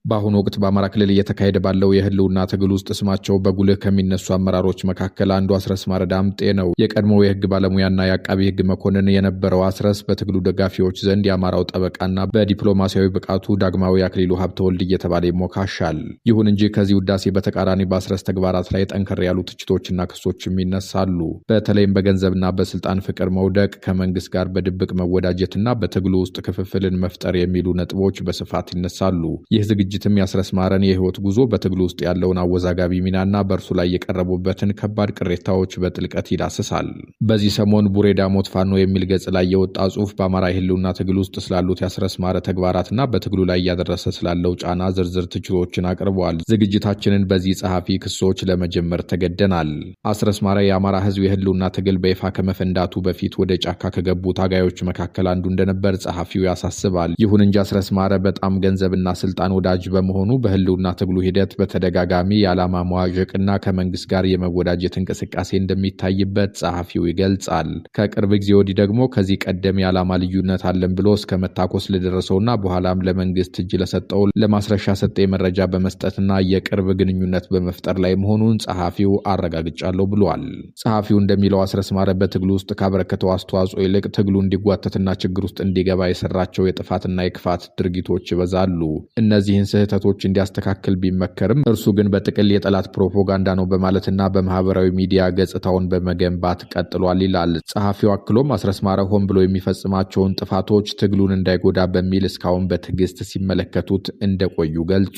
በአሁኑ ወቅት በአማራ ክልል እየተካሄደ ባለው የህልውና ትግል ውስጥ ስማቸው በጉልህ ከሚነሱ አመራሮች መካከል አንዱ አስረስ ማረ ዳምጤ ነው። የቀድሞው የህግ ባለሙያና የአቃቢ ህግ መኮንን የነበረው አስረስ በትግሉ ደጋፊዎች ዘንድ የአማራው ጠበቃና በዲፕሎማሲያዊ ብቃቱ ዳግማዊ አክሊሉ ሀብተወልድ እየተባለ ይሞካሻል። ይሁን እንጂ ከዚህ ውዳሴ በተቃራኒ በአስረስ ተግባራት ላይ ጠንከር ያሉ ትችቶችና ክሶችም ይነሳሉ። በተለይም በገንዘብና በስልጣን ፍቅር መውደቅ፣ ከመንግስት ጋር በድብቅ መወዳጀትና በትግሉ ውስጥ ክፍፍልን መፍጠር የሚሉ ነጥቦች በስፋት ይነሳሉ። ይህ ዝግጅትም የአስረስ ማረን የህይወት ጉዞ፣ በትግሉ ውስጥ ያለውን አወዛጋቢ ሚናና በእርሱ ላይ የቀረቡበትን ከባድ ቅሬታዎች በጥልቀት ይዳስሳል። በዚህ ሰሞን ቡሬ ዳሞት ፋኖ የሚል ገጽ ላይ የወጣ ጽሑፍ በአማራ የህልውና ትግል ውስጥ ስላሉት የአስረስ ማረ ተግባራትና በትግሉ ላይ እያደረሰ ስላለው ጫና ዝርዝር ትችቶችን አቅርበዋል። ዝግጅታችንን በዚህ ጸሐፊ ክሶች ለመጀመር ተገደናል። አስረስ ማረ የአማራ ህዝብ የህልውና ትግል በይፋ ከመፈንዳቱ በፊት ወደ ጫካ ከገቡ ታጋዮች መካከል አንዱ እንደነበር ጸሐፊው ያሳስባል። ይሁን እንጂ አስረስ ማረ በጣም ገንዘብና ስልጣን ወዳጅ በመሆኑ በህልውና ትግሉ ሂደት በተደጋጋሚ የዓላማ መዋዠቅና ከመንግስት ጋር የመወዳጀት እንቅስቃሴ እንደሚታይበት ጸሐፊው ይገልጻል። ከቅርብ ጊዜ ወዲህ ደግሞ ከዚህ ቀደም የዓላማ ልዩነት አለን ብሎ እስከ መታኮስ ለደረሰውና በኋላም ለመንግስት እጅ ለሰጠው ለማስረሻ ሰጤ መረጃ በመስጠትና የቅርብ ግንኙነት በመፍጠር ላይ መሆኑን ጸሐፊው አረጋግጫለሁ ብሏል። ጸሐፊው እንደሚለው አስረስ ማረ በትግሉ ውስጥ ካበረከተው አስተዋጽኦ ይልቅ ትግሉ እንዲጓተትና ችግር ውስጥ እንዲገባ የሰራቸው የጥፋትና የክፋት ድርጊቶች ይበዛሉ። እነዚህን ስህተቶች እንዲያስተካክል ቢመከርም እርሱ ግን በጥቅል የጠላት ፕሮፓጋንዳ ነው በማለትና በማህበራዊ ሚዲያ ገጽታውን በመገንባት ቀጥሏል ይላል ጸሐፊው። አክሎም አስረስ ማረ ሆን ብሎ የሚፈጽማቸውን ጥፋቶች ትግሉን እንዳይጎዳ በሚል እስካሁን በትዕግስት ሲመለከቱት እንደቆዩ ገልጿል።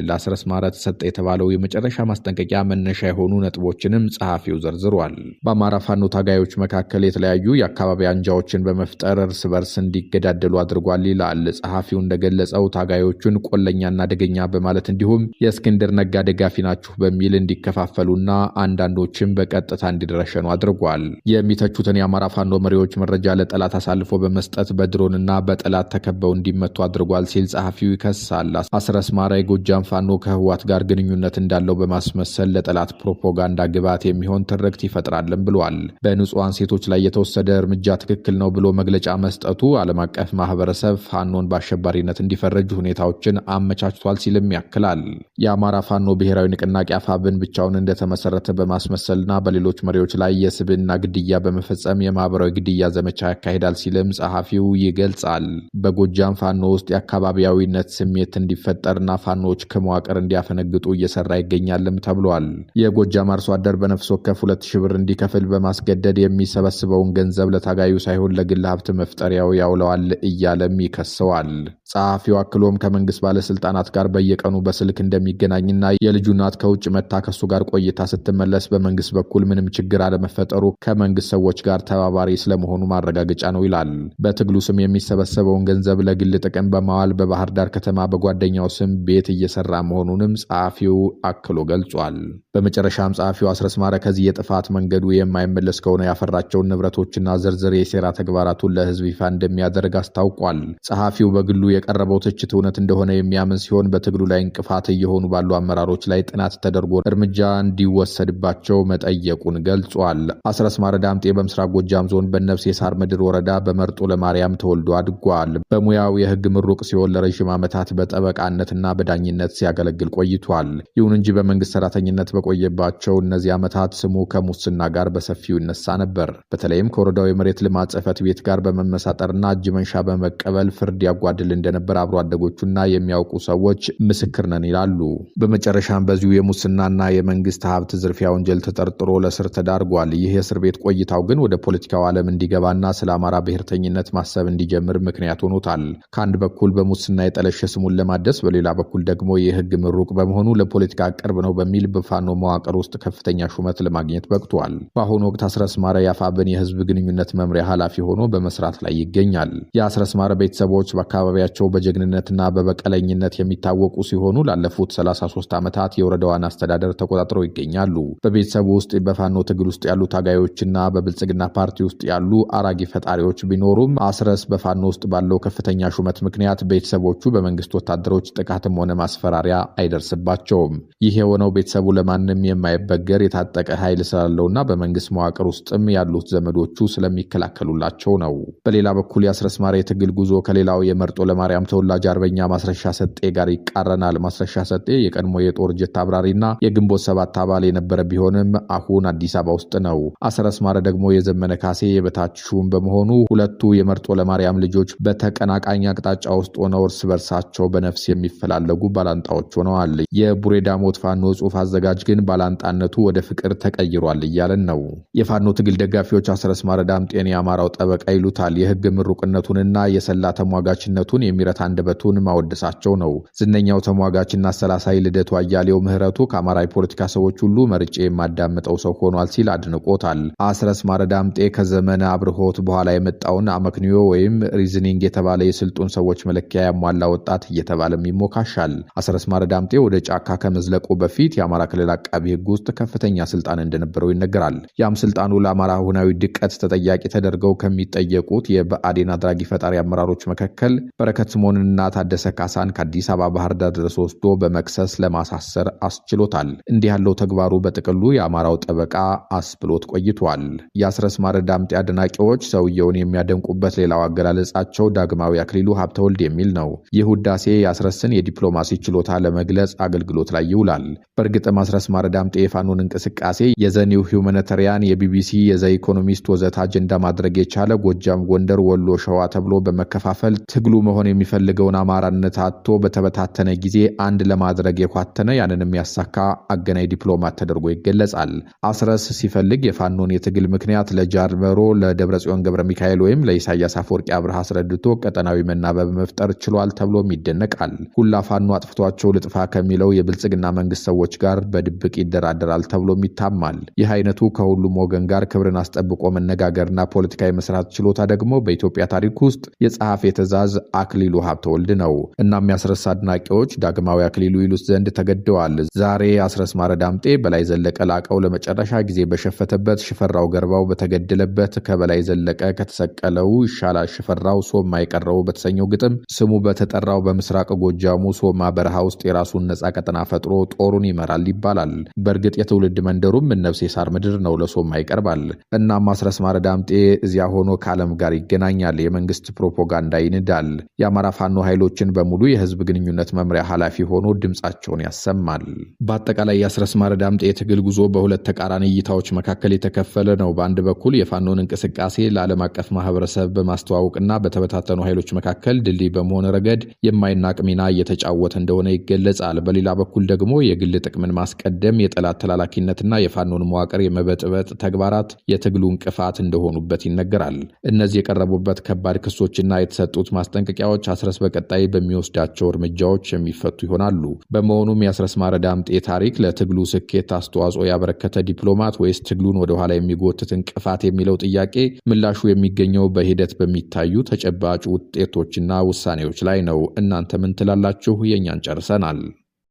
ለአስረስ ማረ ተሰጠ የተባለው የመጨረሻ ማስጠንቀቂያ መነሻ የሆኑ ነጥቦችንም ጸሐፊው ዘርዝሯል። በአማራ ፋኖ ታጋዮች መካከል የተለያዩ የአካባቢ አንጃዎችን በመፍጠር እርስ በርስ እንዲገዳደሉ አድርጓል ይላል ጸሐፊው። እንደገለጸው ታጋዮቹን ቆለኛና አደገኛ በማለት እንዲሁም የእስክንድር ነጋ ደጋፊ ናችሁ በሚል እንዲከፋፈሉና አንዳንዶችም በቀጥታ እንዲረሸኑ አድርጓል። የሚተቹትን የአማራ ፋኖ መሪዎች መረጃ ለጠላት አሳልፎ በመስጠት በድሮንና በጠላት ተከበው እንዲመቱ አድርጓል ሲል ጸሐፊው ይከሳል። አስረስ ማረ የጎጃም ፋኖ ከህወሓት ጋር ግንኙነት እንዳለው በማስመሰል ለጠላት ፕሮፓጋንዳ ግብዓት የሚሆን ትርክት ይፈጥራልን ብሏል። በንጹሐን ሴቶች ላይ የተወሰደ እርምጃ ትክክል ነው ብሎ መግለጫ መስጠቱ ዓለም አቀፍ ማህበረሰብ ፋኖን በአሸባሪነት እንዲፈረጅ ሁኔታዎችን አመቻችቷል ሲልም ያክላል። የአማራ ፋኖ ብሔራዊ ንቅናቄ አፋብን ብቻውን እንደተመሰረተ በማስመሰልና በሌሎች መሪዎች ላይ የስብዕና ግድያ በመፈጸም የማህበራዊ ግድያ ዘመቻ ያካሂዳል ሲልም ጸሐፊው ይገልጻል። በጎጃም ፋኖ ውስጥ የአካባቢያዊነት ስሜት እንዲፈጠርና ፋኖች ከመዋቅር እንዲያፈነግጡ እየሰራ ይገኛልም ተብሏል። የጎጃም አርሶ አደር በነፍስ ወከፍ 2000 ብር እንዲከፍል በማስገደድ የሚሰበስበውን ገንዘብ ለታጋዩ ሳይሆን ለግል ሀብት መፍጠሪያው ያውለዋል እያለም ይከሰዋል። ጸሐፊው አክሎም ከመንግስት ባለስልጣናት ጋር በየቀኑ በስልክ እንደሚገናኝና የልጁ እናት ከውጭ መታ ከሱ ጋር ቆይታ ስትመለስ በመንግስት በኩል ምንም ችግር አለመፈጠሩ ከመንግስት ሰዎች ጋር ተባባሪ ስለመሆኑ ማረጋገጫ ነው ይላል። በትግሉ ስም የሚሰበሰበውን ገንዘብ ለግል ጥቅም በማዋል በባህር ዳር ከተማ በጓደኛው ስም ቤት እየሰራ መሆኑንም ጸሐፊው አክሎ ገልጿል። በመጨረሻም ጸሐፊው አስረስ ማረ ከዚህ የጥፋት መንገዱ የማይመለስ ከሆነ ያፈራቸውን ንብረቶችና ዝርዝር የሴራ ተግባራቱን ለህዝብ ይፋ እንደሚያደርግ አስታውቋል። ጸሐፊው በግሉ የቀረበው ትችት እውነት እንደሆነ የሚያምን ሲሆን በትግሉ ላይ እንቅፋት እየሆኑ ባሉ አመራሮች ላይ ጥናት ተደርጎ እርምጃ እንዲወሰድባቸው መጠየቁን ገልጿል። አስረስ ማረ ዳምጤ በምስራቅ ጎጃም ዞን በነብስ የሳር ምድር ወረዳ በመርጦ ለማርያም ተወልዶ አድጓል። በሙያው የህግ ምሩቅ ሲሆን ለረዥም ዓመታት በጠበቃነትና በዳኝነት ሲያገለግል ቆይቷል። ይሁን እንጂ በመንግስት ሰራተኝነት በቆየባቸው እነዚህ ዓመታት ስሙ ከሙስና ጋር በሰፊው ይነሳ ነበር። በተለይም ከወረዳው የመሬት ልማት ጽሕፈት ቤት ጋር በመመሳጠርና እጅ መንሻ በመቀበል ፍርድ ያጓድል እንደነበር አብሮ አደጎቹና የሚያውቁ ሰዎች ምስክር ነን ይላሉ። በመጨረሻም በዚሁ የሙስናና የመንግስት ሀብት ዝርፊያ ወንጀል ተጠርጥሮ ለእስር ተዳርጓል። ይህ የእስር ቤት ቆይታው ግን ወደ ፖለቲካው ዓለም እንዲገባና ስለ አማራ ብሔርተኝነት ማሰብ እንዲጀምር ምክንያት ሆኖታል። ከአንድ በኩል በሙስና የጠለሸ ስሙን ለማደስ፣ በሌላ በኩል ደግሞ የህግ ምሩቅ በመሆኑ ለፖለቲካ ቅርብ ነው በሚል በፋኖ መዋቅር ውስጥ ከፍተኛ ሹመት ለማግኘት በቅቷል። በአሁኑ ወቅት አስረስ ማረ የአፋብን የህዝብ ግንኙነት መምሪያ ኃላፊ ሆኖ በመስራት ላይ ይገኛል። የአስረስ ማረ ቤተሰቦች በአካባቢያቸው በጀግንነትና በበቀለኝነት የሚታወቁ ሲሆኑ ላለፉት 33 ዓመታት የወረዳዋን አስተዳደር ተቆጣጥረው ይገኛሉ። በቤተሰቡ ውስጥ በፋኖ ትግል ውስጥ ያሉ ታጋዮችና በብልጽግና ፓርቲ ውስጥ ያሉ አራጊ ፈጣሪዎች ቢኖሩም አስረስ በፋኖ ውስጥ ባለው ከፍተኛ ሹመት ምክንያት ቤተሰቦቹ በመንግስት ወታደሮች ጥቃትም ሆነ ማስፈራሪያ አይደርስባቸውም። ይህ የሆነው ቤተሰቡ ለማንም የማይበገር የታጠቀ ኃይል ስላለውና በመንግስት መዋቅር ውስጥም ያሉት ዘመዶቹ ስለሚከላከሉላቸው ነው። በሌላ በኩል የአስረስ ማረ የትግል ጉዞ ከሌላው የመርጦ ለማርያም ለማርያም ተወላጅ አርበኛ ማስረሻ ሰጤ ጋር ይቃረናል። ማስረሻ ሰጤ የቀድሞ የጦር ጀት አብራሪና የግንቦት ሰባት አባል የነበረ ቢሆንም አሁን አዲስ አበባ ውስጥ ነው። አስረስ ማረ ደግሞ የዘመነ ካሴ የበታች ሹም በመሆኑ ሁለቱ የመርጦ ለማርያም ልጆች በተቀናቃኝ አቅጣጫ ውስጥ ሆነው እርስ በርሳቸው በነፍስ የሚፈላለጉ ባላንጣዎች ሆነዋል። የቡሬ ዳሞት ፋኖ ጽሑፍ አዘጋጅ ግን ባላንጣነቱ ወደ ፍቅር ተቀይሯል እያለን ነው። የፋኖ ትግል ደጋፊዎች አስረስ ማረ ዳምጤን የአማራው ጠበቃ ይሉታል። የህግ ምሩቅነቱንና የሰላ ተሟጋችነቱን የሚረት አንደበቱን ማወደሳቸው ነው። ዝነኛው ተሟጋችና ሰላሳይ ልደቱ አያሌው ምህረቱ ከአማራ የፖለቲካ ሰዎች ሁሉ መርጬ የማዳምጠው ሰው ሆኗል ሲል አድንቆታል። አስረስ ማረ ዳምጤ ከዘመነ አብርሆት በኋላ የመጣውን አመክንዮ ወይም ሪዝኒንግ የተባለ የስልጡን ሰዎች መለኪያ ያሟላ ወጣት እየተባለም ይሞካሻል። አስረስ ማረ ዳምጤ ወደ ጫካ ከመዝለቁ በፊት የአማራ ክልል አቃቢ ህግ ውስጥ ከፍተኛ ስልጣን እንደነበረው ይነገራል። ያም ስልጣኑ ለአማራ አሁናዊ ድቀት ተጠያቂ ተደርገው ከሚጠየቁት የብአዴን አድራጊ ፈጣሪ አመራሮች መካከል በረከት ስምኦንንና ታደሰ ካሳን ከአዲስ አበባ ባህር ዳር ድረስ ወስዶ በመክሰስ ለማሳሰር አስችሎታል። እንዲህ ያለው ተግባሩ በጥቅሉ የአማራው ጠበቃ አስብሎት ቆይቷል። የአስረስ ማረ ዳምጤ አድናቂዎች ሰውየውን የሚያደንቁበት ሌላው አገላለጻቸው ዳግማዊ አክሊሉ ሀብተወልድ የሚል ነው። ይህ ውዳሴ የአስረስን የዲፕሎማሲ ችሎታ ለመግለጽ አገልግሎት ላይ ይውላል። በእርግጥም አስረስ ማረ ዳምጤ የፋኖን እንቅስቃሴ የዘኒው ሂውማኒታሪያን፣ የቢቢሲ፣ የዘ ኢኮኖሚስት ወዘተ አጀንዳ ማድረግ የቻለ ጎጃም፣ ጎንደር፣ ወሎ፣ ሸዋ ተብሎ በመከፋፈል ትግሉ መሆን የሚፈልገውን አማራነት አጥቶ በተበታተነ ጊዜ አንድ ለማድረግ የኳተነ ያንንም ያሳካ አገናኝ ዲፕሎማት ተደርጎ ይገለጻል። አስረስ ሲፈልግ የፋኖን የትግል ምክንያት ለጃርመሮ፣ ለደብረጽዮን ገብረ ሚካኤል ወይም ለኢሳያስ አፈወርቂ አብርሃ አስረድቶ ቀጠናዊ መናበብ መፍጠር ችሏል ተብሎም ይደነቃል። ሁላ ፋኖ አጥፍቷቸው ልጥፋ ከሚለው የብልጽግና መንግስት ሰዎች ጋር በድብቅ ይደራደራል ተብሎም ይታማል። ይህ አይነቱ ከሁሉም ወገን ጋር ክብርን አስጠብቆ መነጋገርና ፖለቲካዊ መስራት ችሎታ ደግሞ በኢትዮጵያ ታሪክ ውስጥ የጸሐፌ ትእዛዝ አክሊሉ ሀብተወልድ ነው። እናም ያስረስ አድናቂዎች ዳግማዊ አክሊሉ ይሉት ዘንድ ተገደዋል። ዛሬ አስረስ ማረ ዳምጤ በላይ ዘለቀ ላቀው ለመጨረሻ ጊዜ በሸፈተበት፣ ሽፈራው ገርባው በተገደለበት፣ ከበላይ ዘለቀ ከተሰቀለው ይሻላል ሽፈራው ሶማ የቀረው በተሰኘው ግጥም ስሙ በተጠራው በምስራቅ ጎጃሙ ሶማ በረሃ ውስጥ የራሱን ነጻ ቀጠና ፈጥሮ ጦሩን ይመራል ይባላል። በእርግጥ የትውልድ መንደሩም እነብሴ ሳር ምድር ነው፣ ለሶማ ይቀርባል። እናም አስረስ ማረ ዳምጤ እዚያ ሆኖ ከዓለም ጋር ይገናኛል፣ የመንግስት ፕሮፓጋንዳ ይንዳል። የአማራ ፋኖ ኃይሎችን በሙሉ የህዝብ ግንኙነት መምሪያ ኃላፊ ሆኖ ድምጻቸውን ያሰማል። በአጠቃላይ የአስረስ ማረ ዳምጤ የትግል ጉዞ በሁለት ተቃራኒ እይታዎች መካከል የተከፈለ ነው። በአንድ በኩል የፋኖን እንቅስቃሴ ለዓለም አቀፍ ማህበረሰብ በማስተዋወቅና በተበታተኑ ኃይሎች መካከል ድልድይ በመሆን ረገድ የማይናቅ ሚና እየተጫወተ እንደሆነ ይገለጻል። በሌላ በኩል ደግሞ የግል ጥቅምን ማስቀደም፣ የጠላት ተላላኪነትና የፋኖን መዋቅር የመበጥበጥ ተግባራት የትግሉ እንቅፋት እንደሆኑበት ይነገራል። እነዚህ የቀረቡበት ከባድ ክሶችና የተሰጡት ማስጠንቀቂያዎች አስረስ በቀጣይ በሚወስዳቸው እርምጃዎች የሚፈቱ ይሆናሉ። በመሆኑም የአስረስ ማረ ዳምጤ ታሪክ ለትግሉ ስኬት አስተዋጽኦ ያበረከተ ዲፕሎማት ወይስ ትግሉን ወደኋላ የሚጎትት እንቅፋት የሚለው ጥያቄ ምላሹ የሚገኘው በሂደት በሚታዩ ተጨባጭ ውጤቶችና ውሳኔዎች ላይ ነው። እናንተ ምን ትላላችሁ? የእኛን ጨርሰናል።